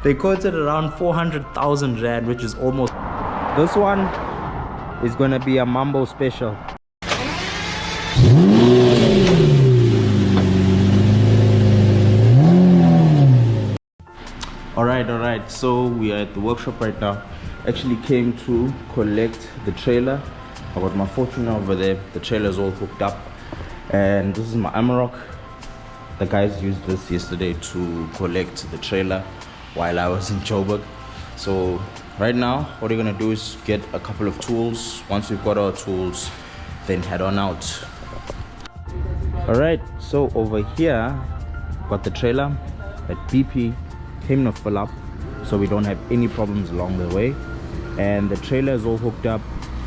They quoted around 400,000 rand, which is almost... This one is gonna be a Mambo special. Alright, so we are at the workshop right now. Actually came to collect the trailer. I got my Fortuner over there. The trailer is all hooked up, and this is my Amarok. The guys used this yesterday to collect the trailer while I was in Joburg. So right now what we're gonna do is get a couple of tools. Once we've got our tools, then head on out. Alright, so over here got the trailer at BP. Came to fill up so we don't have any problems along the way, and the trailer is all hooked up.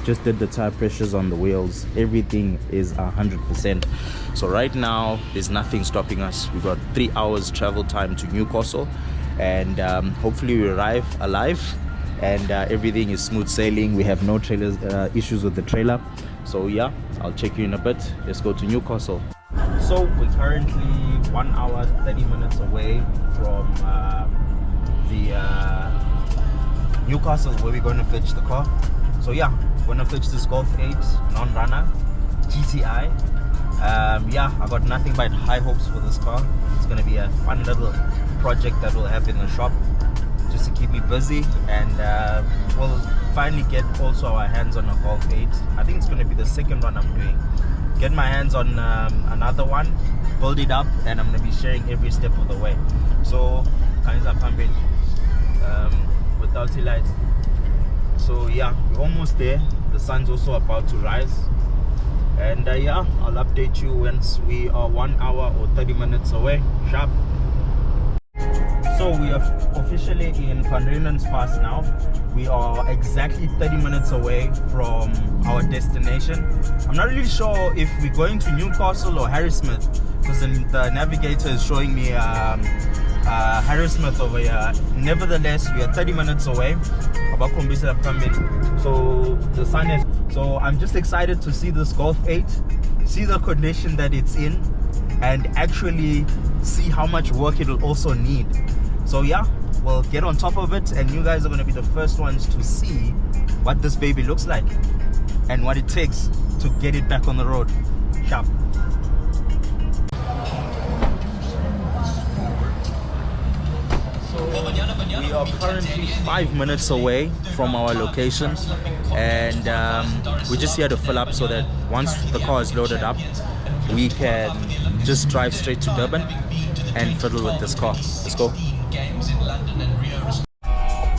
Just did the tire pressures on the wheels. Everything is 100%. So right now there's nothing stopping us. We've got 3 hours travel time to Newcastle, and hopefully we arrive alive, and everything is smooth sailing. We have no trailers issues with the trailer. So yeah, I'll check you in a bit. Let's go to Newcastle. So we're currently 1 hour 30 minutes away from the Newcastle, where we're going to fetch the car. So yeah, we're going to fetch this Golf 8 non-runner GTI. Yeah, I got nothing but high hopes for this car. It's going to be a fun little project that we'll have in the shop just to keep me busy, and we'll finally get also our hands on a Golf 8. I think it's going to be the second one I'm doing. Get my hands on another one, build it up, and I'm going to be sharing every step of the way. So guys are pumping without the lights. So yeah, we're almost there. The sun's also about to rise, and yeah, I'll update you once we are 1 hour or 30 minutes away sharp. So we are officially in Van Riemen's Pass now. We are exactly 30 minutes away from our destination. I'm not really sure if we're going to Newcastle or Harrismith, because the navigator is showing me Harrismith over here. Nevertheless, we are 30 minutes away. So the sun is... So I'm just excited to see this Golf 8, see the condition that it's in, and actually see how much work it'll also need. So yeah, we'll get on top of it, and you guys are going to be the first ones to see what this baby looks like and what it takes to get it back on the road sharp. We are currently 5 minutes away from our location, and we're just here to fill up so that once the car is loaded up, we can just drive straight to Durban and fiddle with this car. Let's go.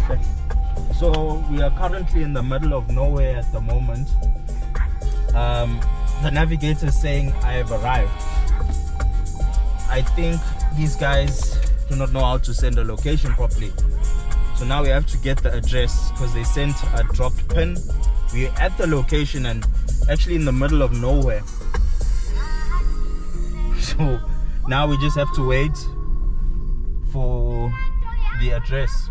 Okay. So we are currently in the middle of nowhere at the moment. The navigator is saying I have arrived. I think these guys do not know how to send a location properly. So now we have to get the address, because they sent a dropped pin. We're at the location and actually in the middle of nowhere. So now we just have to wait for the address.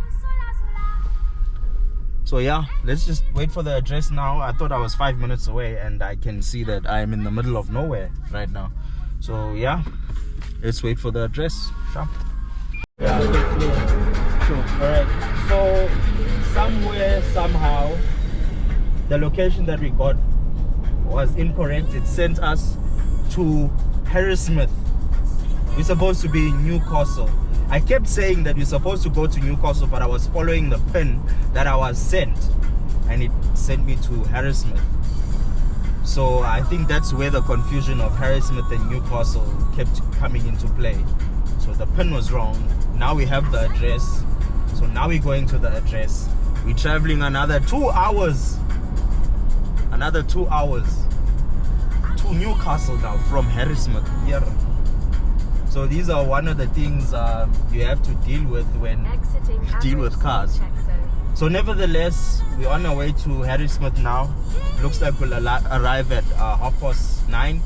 So yeah, let's just wait for the address now. I thought I was 5 minutes away, and I can see that I am in the middle of nowhere right now. So yeah, let's wait for the address. Sure. Yeah, sure. Alright, so somewhere, somehow, the location that we got was incorrect. It sent us to Harrismith. We're supposed to be in Newcastle. I kept saying that we're supposed to go to Newcastle, but I was following the pin that I was sent, and it sent me to Harrismith. So I think that's where the confusion of Harrismith and Newcastle kept coming into play. So the pin was wrong. Now we have the address. So now we're going to the address. We're traveling another 2 hours. Another 2 hours to Newcastle now from Harrismith. Yeah. So these are one of the things you have to deal with when you deal with cars. So nevertheless, we're on our way to Harrismith now. Looks like we'll arrive at 9:30.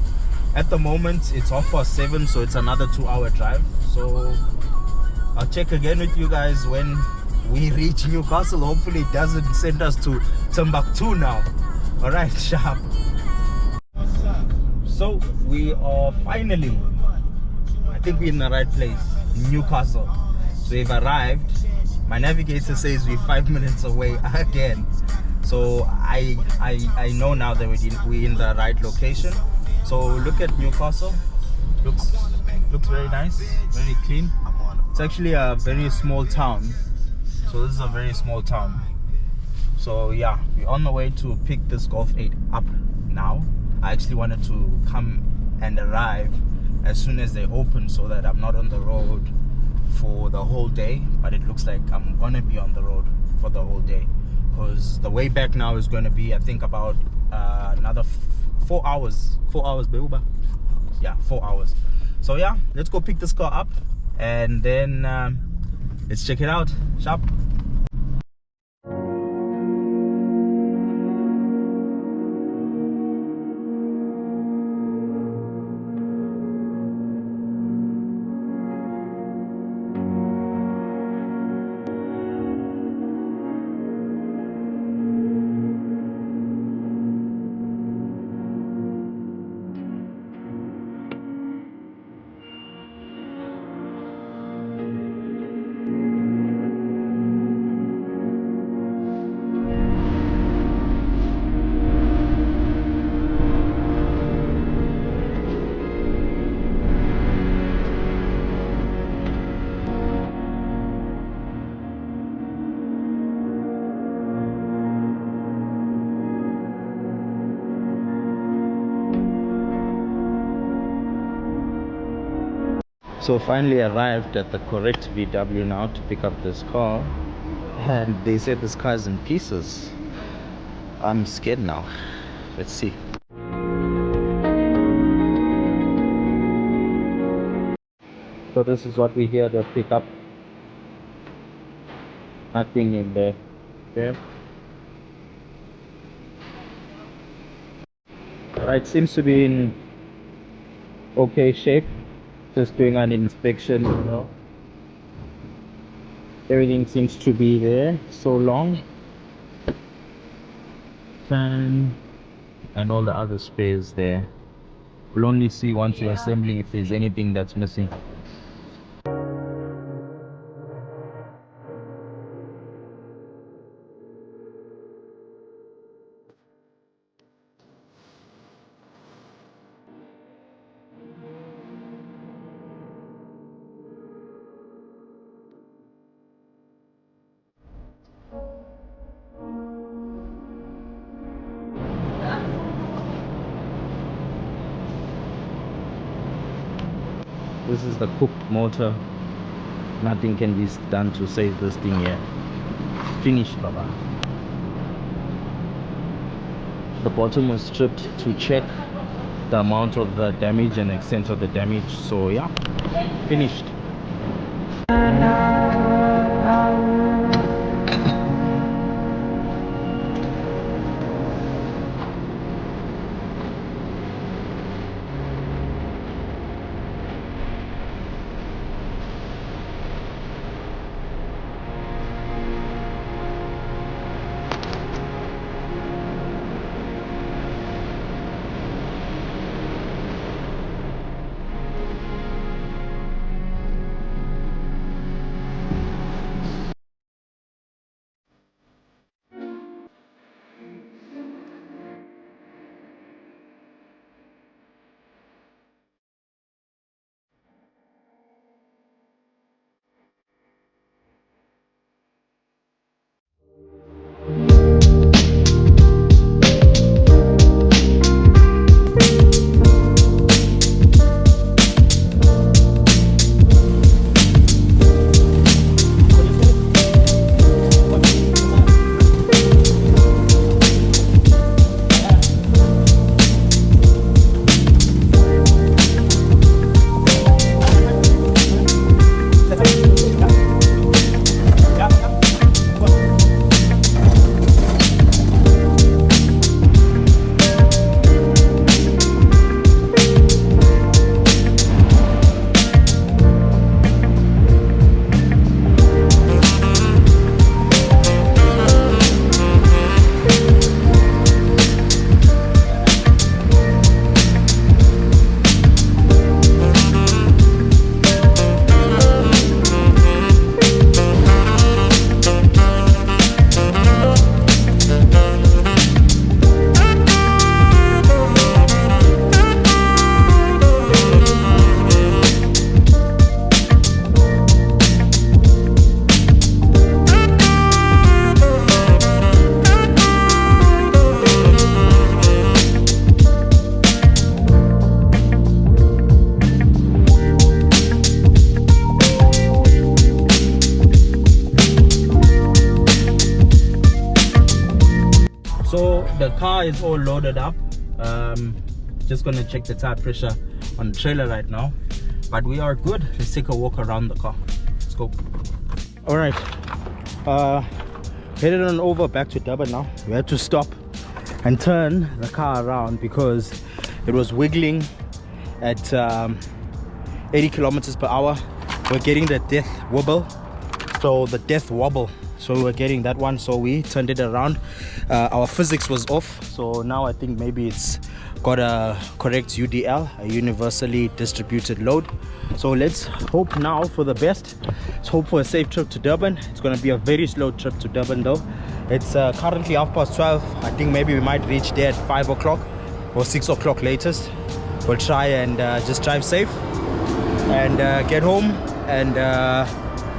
At the moment it's 7:30, so it's another 2 hour drive. So I'll check again with you guys when we reach Newcastle. Hopefully it doesn't send us to Timbuktu now. Alright, sharp. So we are finally, I think we're in the right place, Newcastle. So we've arrived. My navigator says we're 5 minutes away again. So I know now that we're in the right location. So look at Newcastle. Looks very nice, very clean. It's actually a very small town. So this is a very small town. So yeah, we're on the way to pick this Golf 8 up now. I actually wanted to come and arrive as soon as they open so that I'm not on the road for the whole day, but it looks like I'm gonna be on the road for the whole day, because the way back now is going to be, I think, about another 4 hours. 4 hours, Beuba. Yeah, 4 hours. So yeah, let's go pick this car up and then let's check it out. Sharp. So finally arrived at the correct VW now to pick up this car, and they said this car is in pieces. I'm scared now. Let's see. So this is what we here to pick up. Nothing in there. Okay. Right, seems to be in okay shape. Just doing an inspection, you know. Everything seems to be there. So long. Fan and all the other spares there. We'll only see once you're assembling if there's anything that's missing. This is the cooked motor. Nothing can be done to save this thing yet. Finished, Baba. The bottom was stripped to check the amount of the damage and extent of the damage. So yeah, finished. So the car is all loaded up. Just gonna check the tire pressure on the trailer right now, but we are good. Let's take a walk around the car. Let's go. All right, headed on over back to Durban now. We had to stop and turn the car around because it was wiggling at 80 kilometers per hour. We're getting the death wobble, so we were getting that one, so we turned it around. Our physics was off, so now I think maybe it's got a correct UDL, a universally distributed load. So let's hope now for the best. Let's hope for a safe trip to Durban. It's going to be a very slow trip to Durban though. It's currently 12:30. I think maybe we might reach there at 5 o'clock or 6 o'clock latest. We'll try and just drive safe and get home and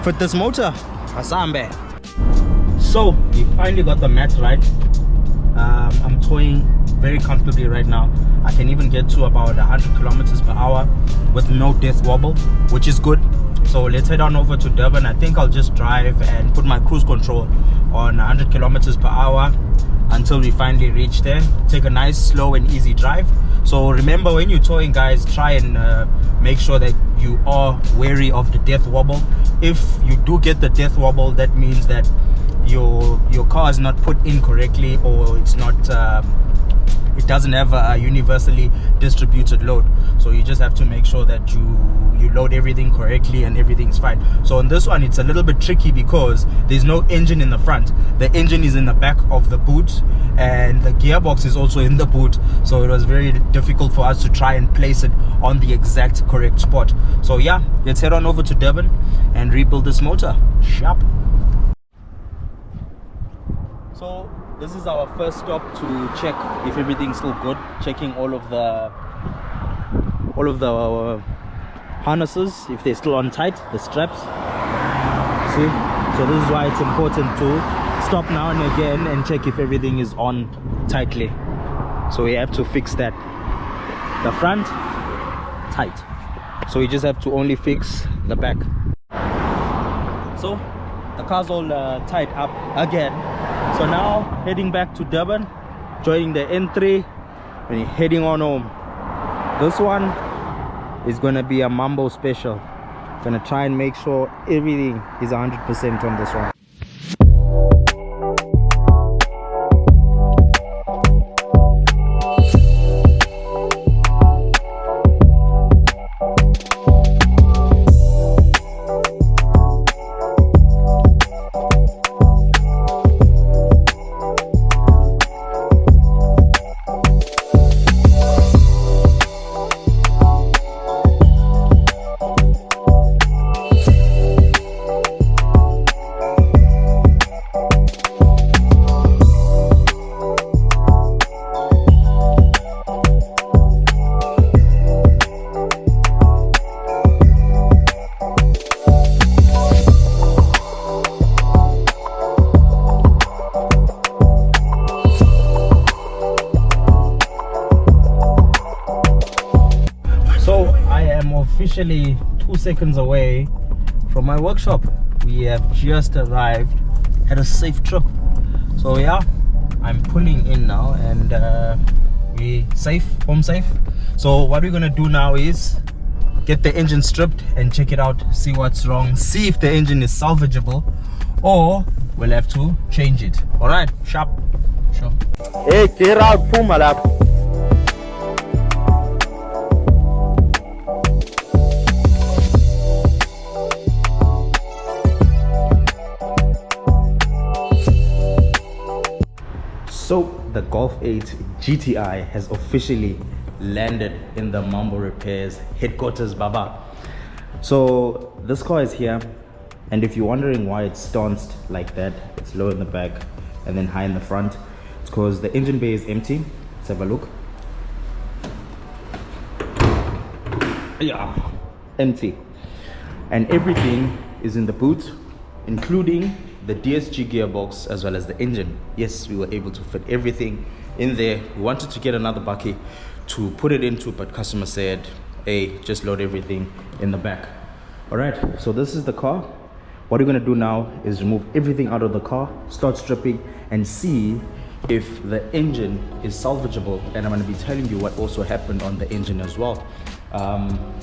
fit this motor. Asambe. So we finally got the mat right. I'm towing very comfortably right now. I can even get to about 100 kilometers per hour with no death wobble, which is good. So let's head on over to Durban. I think I'll just drive and put my cruise control on 100 kilometers per hour until we finally reach there. Take a nice slow and easy drive. So remember, when you're towing, guys, try and make sure that you are wary of the death wobble. If you do get the death wobble, that means that your car is not put in correctly, or it's not it doesn't have a universally distributed load. So you just have to make sure that you load everything correctly and everything's fine. So on this one, it's a little bit tricky because there's no engine in the front. The engine is in the back of the boot, and the gearbox is also in the boot. So it was very difficult for us to try and place it on the exact correct spot. So yeah, let's head on over to Durban and rebuild this motor. Sharp. So this is our first stop to check if everything's still good. Checking all of the harnesses, if they're still on tight, the straps. See, so this is why it's important to stop now and again and check if everything is on tightly. So we have to fix that. The front tight, so we just have to only fix the back. So the car's all tied up again. So now heading back to Durban, joining the N3 and heading on home. This one is gonna be a Mambo special. Gonna try and make sure everything is 100% on this one. Officially 2 seconds away from my workshop. We have just arrived, had a safe trip. So yeah, I'm pulling in now and we safe, home safe. So what we're gonna do now is get the engine stripped and check it out, see what's wrong, see if the engine is salvageable, or we'll have to change it. All right, sharp. Sure. Hey, get out, Pumalap. So the Golf 8 GTI has officially landed in the Mambo Repairs headquarters, Baba. So this car is here, and if you're wondering why it's stanced like that, it's low in the back and then high in the front, it's because the engine bay is empty. Let's have a look. Yeah, empty, and everything is in the boot, including the DSG gearbox as well as the engine. Yes, we were able to fit everything in there. We wanted to get another bucket to put it into, but customer said, hey, just load everything in the back. All right, so this is the car. What we're going to do now is remove everything out of the car, start stripping, and see if the engine is salvageable, and I'm going to be telling you what also happened on the engine as well,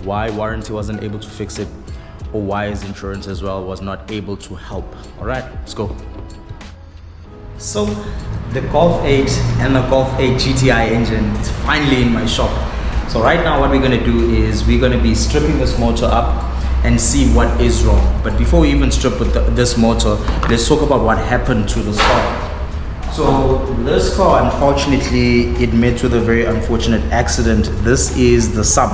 why warranty wasn't able to fix it, or why his insurance as well was not able to help. All right, let's go. So the Golf 8 and the Golf 8 GTI engine is finally in my shop. So right now what we're going to do is we're going to be stripping this motor up and see what is wrong. But before we even strip with this motor, let's talk about what happened to this car. So this car, unfortunately, it met with a very unfortunate accident. This is the sump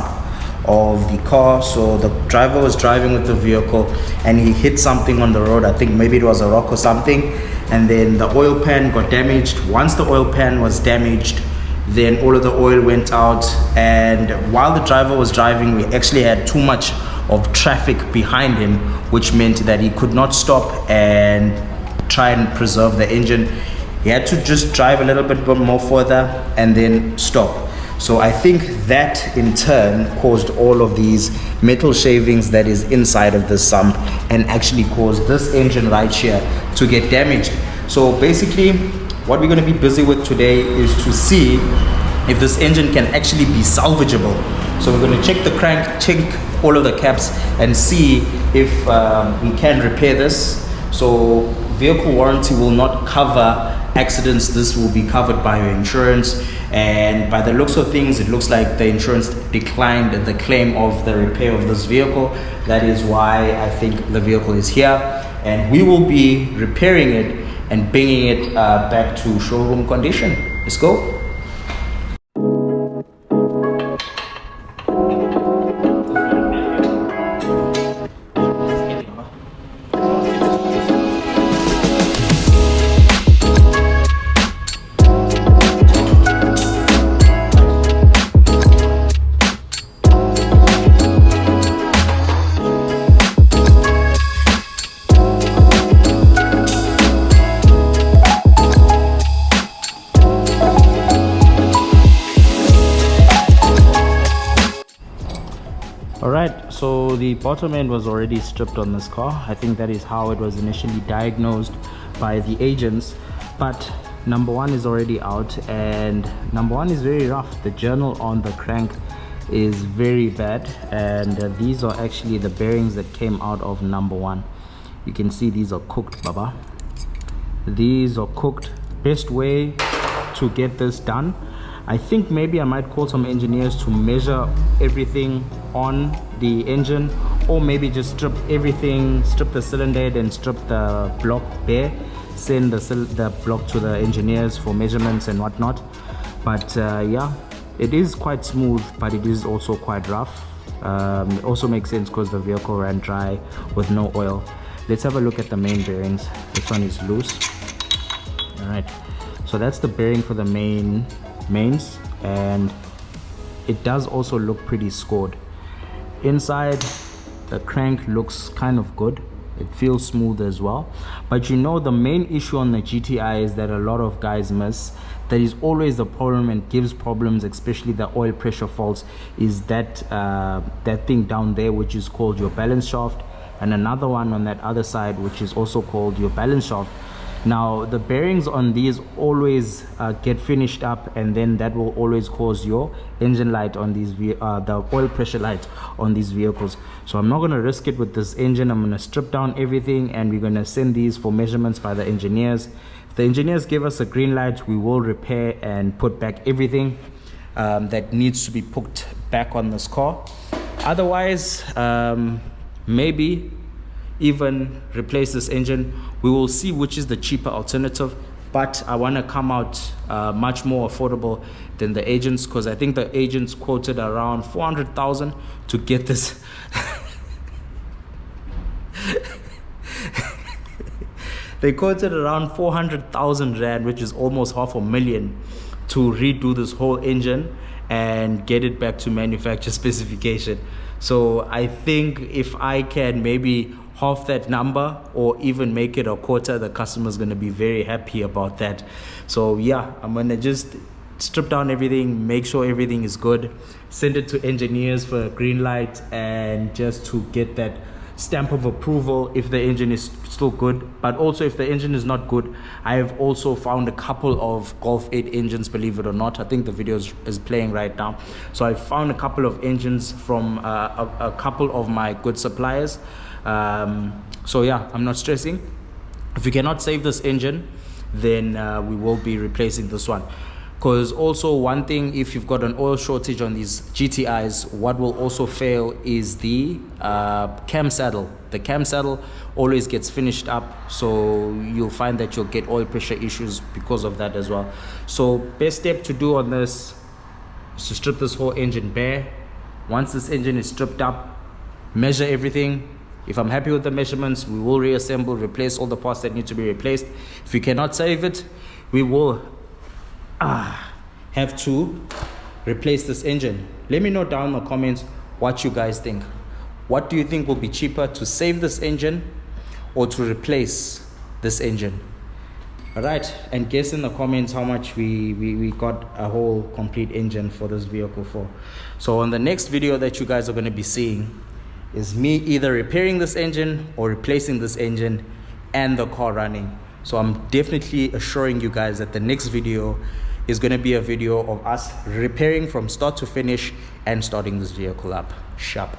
of the car. So the driver was driving with the vehicle and he hit something on the road. I think maybe it was a rock or something, and then the oil pan got damaged. Once the oil pan was damaged, then all of the oil went out, and while the driver was driving, we actually had too much of traffic behind him, which meant that he could not stop and try and preserve the engine. He had to just drive a little bit more further and then stop. So I think that in turn caused all of these metal shavings that is inside of the sump, and actually caused this engine right here to get damaged. So basically what we're going to be busy with today is to see if this engine can actually be salvageable. So we're going to check the crank, check all of the caps, and see if we can repair this. So vehicle warranty will not cover accidents. This will be covered by your insurance, and by the looks of things, it looks like the insurance declined the claim of the repair of this vehicle. That is why I think the vehicle is here, and we will be repairing it and bringing it back to showroom condition. Let's go. Alright, so the bottom end was already stripped on this car. I think that is how it was initially diagnosed by the agents. But number one is already out, and number one is very rough. The journal on the crank is very bad, and these are actually the bearings that came out of number one. You can see these are cooked, baba. These are cooked. Best way to get this done, I think maybe I might call some engineers to measure everything on the engine, or maybe just strip everything, strip the cylinder head and strip the block bare, send the block to the engineers for measurements and whatnot. But yeah, it is quite smooth, but it is also quite rough. It also makes sense because the vehicle ran dry with no oil. Let's have a look at the main bearings. This one is loose. All right, so that's the bearing for the mains, and it does also look pretty scored. Inside, the crank looks kind of good. It feels smooth as well. But you know, the main issue on the GTI is that a lot of guys miss, that is always the problem and gives problems, especially the oil pressure faults, is that that thing down there, which is called your balance shaft, and another one on that other side, which is also called your balance shaft. Now the bearings on these always get finished up, and then that will always cause your engine light on these the oil pressure light on these vehicles. So I'm not going to risk it with this engine. I'm going to strip down everything, and we're going to send these for measurements by the engineers. If the engineers give us a green light, we will repair and put back everything that needs to be put back on this car. Otherwise, maybe even replace this engine. We will see which is the cheaper alternative, but I want to come out much more affordable than the agents, because I think the agents quoted around 400,000 to get this. They quoted around 400,000 rand, which is almost 500,000, to redo this whole engine and get it back to manufacturer specification. So I think if I can maybe half that number, or even make it a quarter, the customer's going to be very happy about that. So yeah, I'm going to just strip down everything, make sure everything is good, send it to engineers for a green light, and just to get that stamp of approval if the engine is still good. But also if the engine is not good, I have also found a couple of Golf 8 engines, believe it or not. I think the video is playing right now. So I found a couple of engines from a couple of my good suppliers. So yeah, I'm not stressing. If we cannot save this engine, then we will be replacing this one. Because also one thing, if you've got an oil shortage on these GTIs, what will also fail is the cam saddle. The cam saddle always gets finished up, so you'll find that you'll get oil pressure issues because of that as well. So best step to do on this is to strip this whole engine bare. Once this engine is stripped up, measure everything. If I'm happy with the measurements, we will reassemble, replace all the parts that need to be replaced. If we cannot save it, we will have to replace this engine. Let me know down in the comments what you guys think. What do you think will be cheaper, to save this engine or to replace this engine? All right, and guess in the comments how much we got a whole complete engine for this vehicle for. So on the next video that you guys are going to be seeing is me either repairing this engine or replacing this engine and the car running. So I'm definitely assuring you guys that the next video is going to be a video of us repairing from start to finish and starting this vehicle up. Sharp.